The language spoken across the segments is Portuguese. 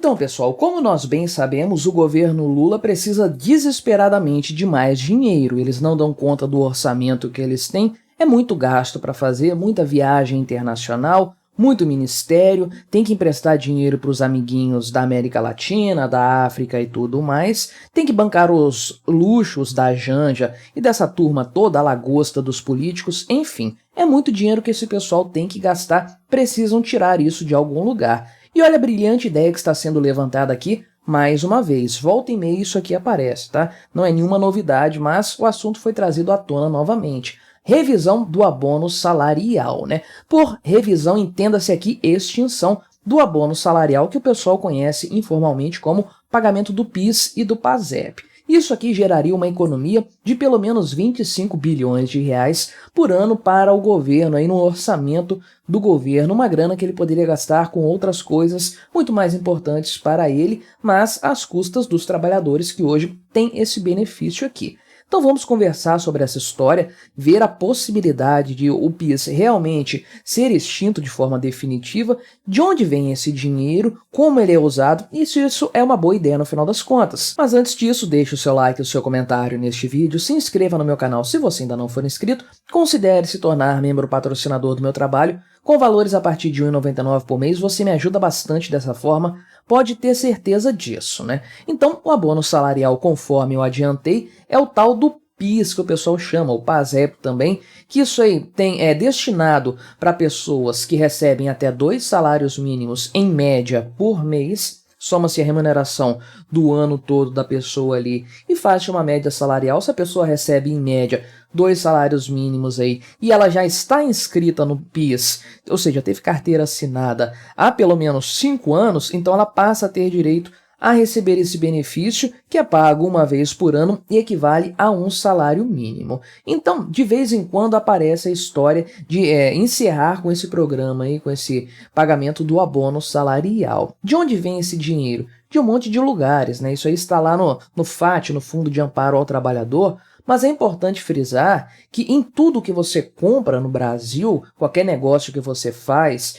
Então, pessoal, como nós bem sabemos, o governo Lula precisa desesperadamente de mais dinheiro. Eles não dão conta do orçamento que eles têm, é muito gasto para fazer, muita viagem internacional, muito ministério, tem que emprestar dinheiro para os amiguinhos da América Latina, da África e tudo mais, tem que bancar os luxos da Janja e dessa turma toda, a lagosta dos políticos, enfim, é muito dinheiro que esse pessoal tem que gastar, precisam tirar isso de algum lugar. E olha a brilhante ideia que está sendo levantada aqui, mais uma vez, volta e meia isso aqui aparece, tá? Não é nenhuma novidade, mas o assunto foi trazido à tona novamente. Revisão do abono salarial, né? Por revisão, entenda-se aqui extinção do abono salarial que o pessoal conhece informalmente como pagamento do PIS e do PASEP. Isso aqui geraria uma economia de pelo menos 25 bilhões de reais por ano para o governo, aí no orçamento do governo, uma grana que ele poderia gastar com outras coisas muito mais importantes para ele, mas às custas dos trabalhadores que hoje têm esse benefício aqui. Então vamos conversar sobre essa história, ver a possibilidade de o PIS realmente ser extinto de forma definitiva, de onde vem esse dinheiro, como ele é usado e se isso é uma boa ideia no final das contas. Mas antes disso, deixe o seu like e o seu comentário neste vídeo, se inscreva no meu canal se você ainda não for inscrito, considere se tornar membro patrocinador do meu trabalho. Com valores a partir de R$ 1,99 por mês, você me ajuda bastante dessa forma, pode ter certeza disso, né? Então, o abono salarial, conforme eu adiantei, é o tal do PIS, que o pessoal chama, o PASEP também, que isso aí é destinado para pessoas que recebem até 2 salários mínimos, em média, por mês, soma-se a remuneração do ano todo da pessoa ali e faz uma média salarial. Se a pessoa recebe, em média, 2 salários mínimos aí e ela já está inscrita no PIS, ou seja, teve carteira assinada há pelo menos 5 anos, então ela passa a ter direito a receber esse benefício que é pago uma vez por ano e equivale a um salário mínimo. Então, de vez em quando aparece a história de encerrar com esse programa aí, com esse pagamento do abono salarial. De onde vem esse dinheiro? De um monte de lugares, né? Isso aí está lá no FAT, no Fundo de Amparo ao Trabalhador, mas é importante frisar que em tudo que você compra no Brasil, qualquer negócio que você faz,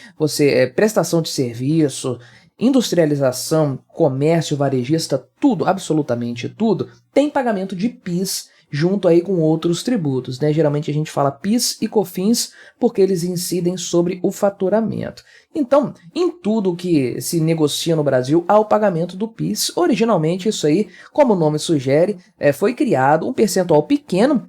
prestação de serviço, industrialização, comércio varejista, tudo, absolutamente tudo, tem pagamento de PIS junto aí com outros tributos, né? Geralmente a gente fala PIS e COFINS porque eles incidem sobre o faturamento. Então, em tudo que se negocia no Brasil, há o pagamento do PIS. Originalmente isso aí, como o nome sugere, foi criado um percentual pequeno,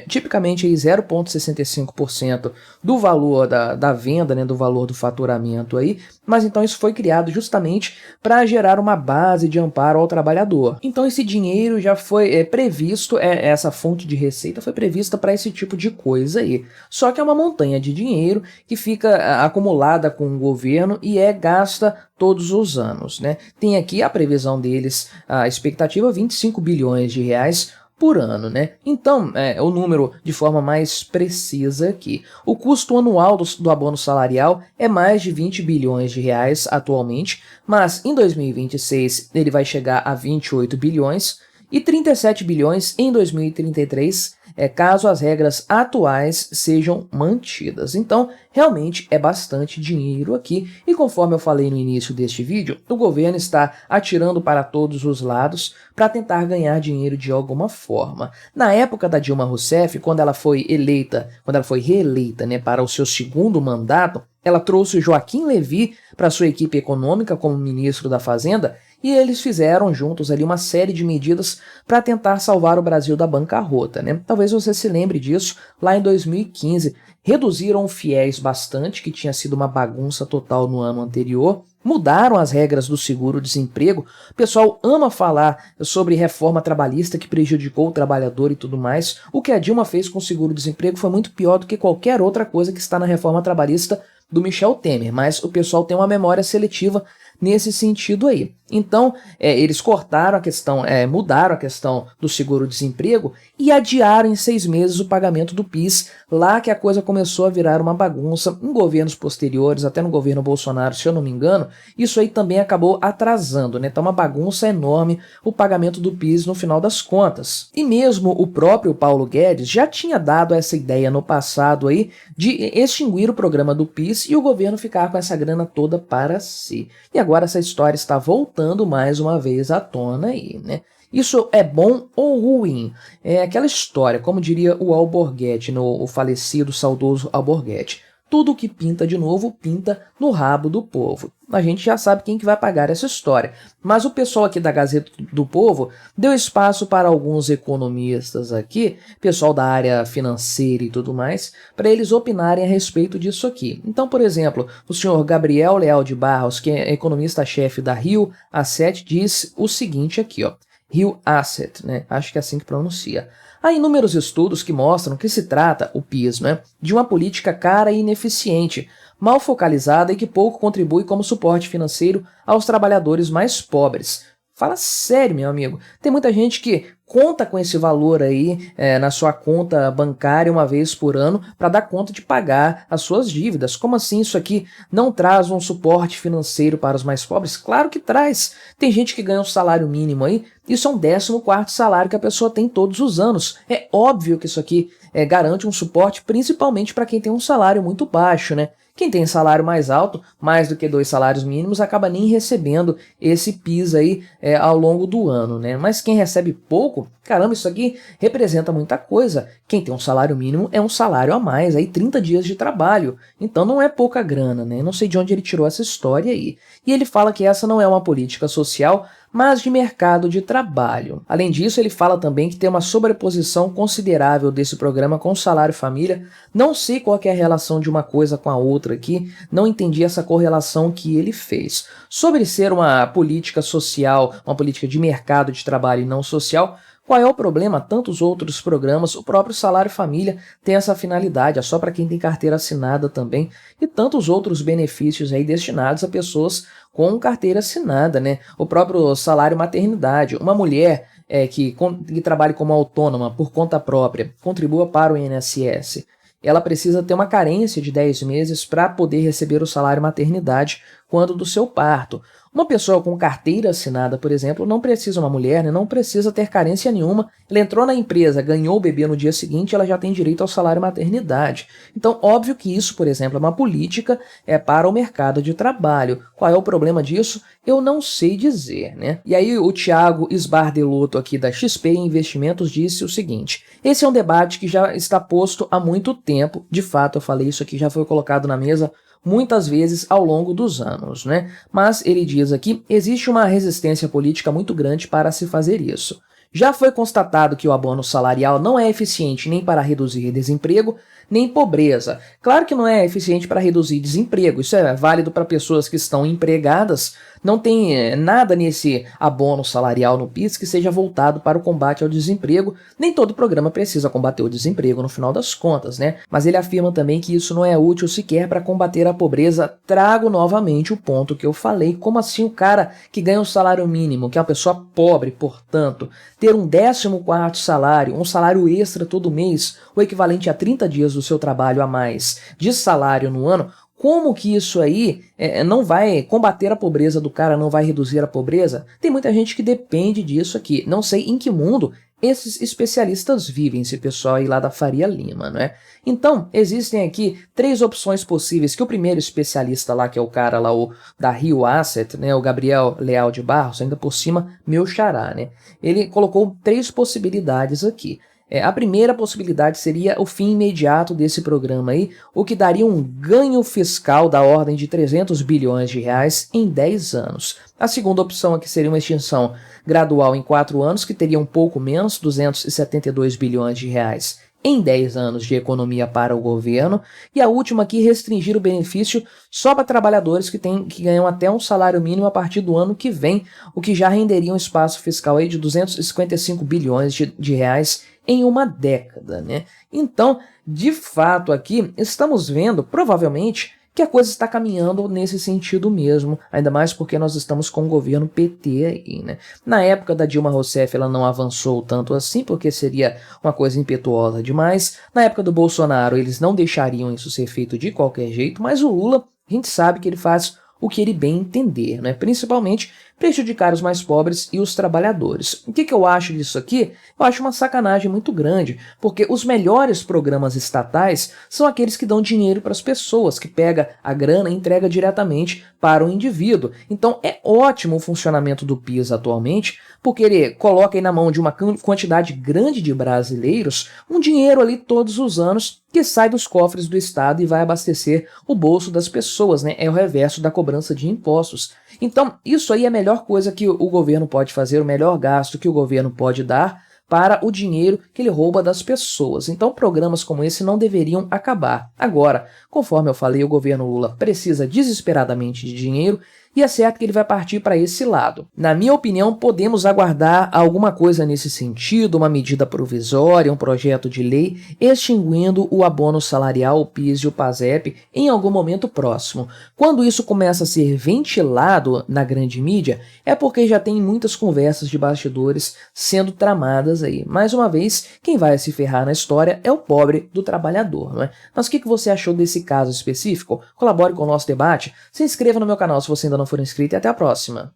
tipicamente 0,65% do valor da venda, né, do valor do faturamento aí, mas então isso foi criado justamente para gerar uma base de amparo ao trabalhador. Então esse dinheiro já foi previsto, essa fonte de receita foi prevista para esse tipo de coisa aí. Só que é uma montanha de dinheiro que fica acumulada com o governo e é gasta todos os anos, né? Tem aqui a previsão deles, a expectativa 25 bilhões de reais por ano, né? Então, o número de forma mais precisa aqui. O custo anual do abono salarial é mais de 20 bilhões de reais atualmente, mas em 2026 ele vai chegar a 28 bilhões e 37 bilhões em 2033, caso as regras atuais sejam mantidas. Então, realmente é bastante dinheiro aqui, e conforme eu falei no início deste vídeo, o governo está atirando para todos os lados para tentar ganhar dinheiro de alguma forma. Na época da Dilma Rousseff, quando ela foi reeleita, né, para o seu segundo mandato, ela trouxe o Joaquim Levy para sua equipe econômica como ministro da Fazenda, e eles fizeram juntos ali uma série de medidas para tentar salvar o Brasil da bancarrota, né? Talvez você se lembre disso, lá em 2015, reduziram o FIES bastante, que tinha sido uma bagunça total no ano anterior, mudaram as regras do seguro-desemprego, o pessoal ama falar sobre reforma trabalhista que prejudicou o trabalhador e tudo mais. O que a Dilma fez com o seguro-desemprego foi muito pior do que qualquer outra coisa que está na reforma trabalhista do Michel Temer, mas o pessoal tem uma memória seletiva nesse sentido aí. Então, eles cortaram a questão, mudaram a questão do seguro-desemprego e adiaram em 6 meses o pagamento do PIS, lá que a coisa começou a virar uma bagunça em governos posteriores, até no governo Bolsonaro, se eu não me engano, isso aí também acabou atrasando, né? Então uma bagunça enorme o pagamento do PIS no final das contas. E mesmo o próprio Paulo Guedes já tinha dado essa ideia no passado aí de extinguir o programa do PIS e o governo ficar com essa grana toda para si. E agora agora essa história está voltando mais uma vez à tona aí, né? Isso é bom ou ruim? É aquela história, como diria o Alborguete, o falecido, saudoso Alborguete. Tudo que pinta de novo, pinta no rabo do povo. A gente já sabe quem que vai pagar essa história. Mas o pessoal aqui da Gazeta do Povo deu espaço para alguns economistas aqui, pessoal da área financeira e tudo mais, para eles opinarem a respeito disso aqui. Então, por exemplo, o senhor Gabriel Leal de Barros, que é economista-chefe da Rio Asset, diz o seguinte aqui, ó. Rio Asset, né? Acho que é assim que pronuncia. Há inúmeros estudos que mostram que se trata, o PIS, né, de uma política cara e ineficiente, mal focalizada e que pouco contribui como suporte financeiro aos trabalhadores mais pobres. Fala sério, meu amigo. Tem muita gente que conta com esse valor aí na sua conta bancária uma vez por ano para dar conta de pagar as suas dívidas. Como assim isso aqui não traz um suporte financeiro para os mais pobres? Claro que traz. Tem gente que ganha um salário mínimo aí, isso é um 14º salário que a pessoa tem todos os anos. É óbvio que isso aqui garante um suporte principalmente para quem tem um salário muito baixo, né? Quem tem salário mais alto, mais do que 2 salários mínimos, acaba nem recebendo esse PIS aí ao longo do ano, né? Mas quem recebe pouco, caramba, isso aqui representa muita coisa. Quem tem um salário mínimo é um salário a mais, aí 30 dias de trabalho. Então não é pouca grana, né? Não sei de onde ele tirou essa história aí. E ele fala que essa não é uma política social, mas de mercado de trabalho. Além disso, ele fala também que tem uma sobreposição considerável desse programa com o salário família. Não sei qual é a relação de uma coisa com a outra aqui, não entendi essa correlação que ele fez. Sobre ser uma política social, uma política de mercado de trabalho e não social, qual é o problema? Tantos outros programas, o próprio Salário Família tem essa finalidade, é só para quem tem carteira assinada também, e tantos outros benefícios aí destinados a pessoas com carteira assinada, né? O próprio Salário Maternidade, uma mulher que trabalhe como autônoma por conta própria, contribua para o INSS. Ela precisa ter uma carência de 10 meses para poder receber o salário maternidade quando do seu parto. Uma pessoa com carteira assinada, por exemplo, não precisa, uma mulher, né, não precisa ter carência nenhuma. Ela entrou na empresa, ganhou o bebê no dia seguinte, ela já tem direito ao salário maternidade. Então, óbvio que isso, por exemplo, é uma política para o mercado de trabalho. Qual é o problema disso? Eu não sei dizer, né? E aí o Thiago Sbardelotto aqui da XP Investimentos disse o seguinte: esse é um debate que já está posto há muito tempo. De fato, eu falei isso aqui, já foi colocado na mesa muitas vezes ao longo dos anos, né? Mas ele diz aqui, existe uma resistência política muito grande para se fazer isso. Já foi constatado que o abono salarial não é eficiente nem para reduzir desemprego, nem pobreza. Claro que não é eficiente para reduzir desemprego, isso é válido para pessoas que estão empregadas. Não tem nada nesse abono salarial no PIS que seja voltado para o combate ao desemprego. Nem todo programa precisa combater o desemprego no final das contas, né? Mas ele afirma também que isso não é útil sequer para combater a pobreza. Trago novamente o ponto que eu falei. Como assim o cara que ganha um salário mínimo, que é uma pessoa pobre, portanto, ter um 14º salário, um salário extra todo mês, o equivalente a 30 dias do seu trabalho a mais de salário no ano, como que isso aí não vai combater a pobreza do cara, não vai reduzir a pobreza? Tem muita gente que depende disso aqui. Não sei em que mundo esses especialistas vivem, esse pessoal aí lá da Faria Lima, né? Então, existem aqui 3 opções possíveis, que o primeiro especialista lá, que é o cara lá da Rio Asset, né, o Gabriel Leal de Barros, ainda por cima, meu xará, né? Ele colocou 3 possibilidades aqui. A primeira possibilidade seria o fim imediato desse programa aí, o que daria um ganho fiscal da ordem de 300 bilhões de reais em 10 anos. A segunda opção aqui seria uma extinção gradual em 4 anos, que teria um pouco menos, 272 bilhões de reais em 10 anos de economia para o governo. E a última aqui, restringir o benefício só para trabalhadores que ganham até um salário mínimo a partir do ano que vem, o que já renderia um espaço fiscal aí de 255 bilhões de reais em uma década, né? Então, de fato aqui, estamos vendo, provavelmente, que a coisa está caminhando nesse sentido mesmo, ainda mais porque nós estamos com o governo PT aí, né? Na época da Dilma Rousseff ela não avançou tanto assim, porque seria uma coisa impetuosa demais. Na época do Bolsonaro eles não deixariam isso ser feito de qualquer jeito, mas o Lula, a gente sabe que ele faz o que ele bem entender, né? Principalmente prejudicar os mais pobres e os trabalhadores. O que eu acho disso aqui? Eu acho uma sacanagem muito grande, porque os melhores programas estatais são aqueles que dão dinheiro para as pessoas, que pega a grana e entrega diretamente para o indivíduo. Então é ótimo o funcionamento do PIS atualmente, porque ele coloca aí na mão de uma quantidade grande de brasileiros um dinheiro ali todos os anos que sai dos cofres do Estado e vai abastecer o bolso das pessoas, né? É o reverso da cobrança de impostos. Então, isso aí é a melhor coisa que o governo pode fazer, o melhor gasto que o governo pode dar para o dinheiro que ele rouba das pessoas. Então, programas como esse não deveriam acabar. Agora, conforme eu falei, o governo Lula precisa desesperadamente de dinheiro e é certo que ele vai partir para esse lado. Na minha opinião, podemos aguardar alguma coisa nesse sentido, uma medida provisória, um projeto de lei extinguindo o abono salarial, o PIS e o PASEP em algum momento próximo. Quando isso começa a ser ventilado na grande mídia, é porque já tem muitas conversas de bastidores sendo tramadas aí. Mais uma vez, quem vai se ferrar na história é o pobre do trabalhador, não é? Mas o que você achou desse caso específico? Colabore com o nosso debate, se inscreva no meu canal se você ainda não for inscrito e até a próxima.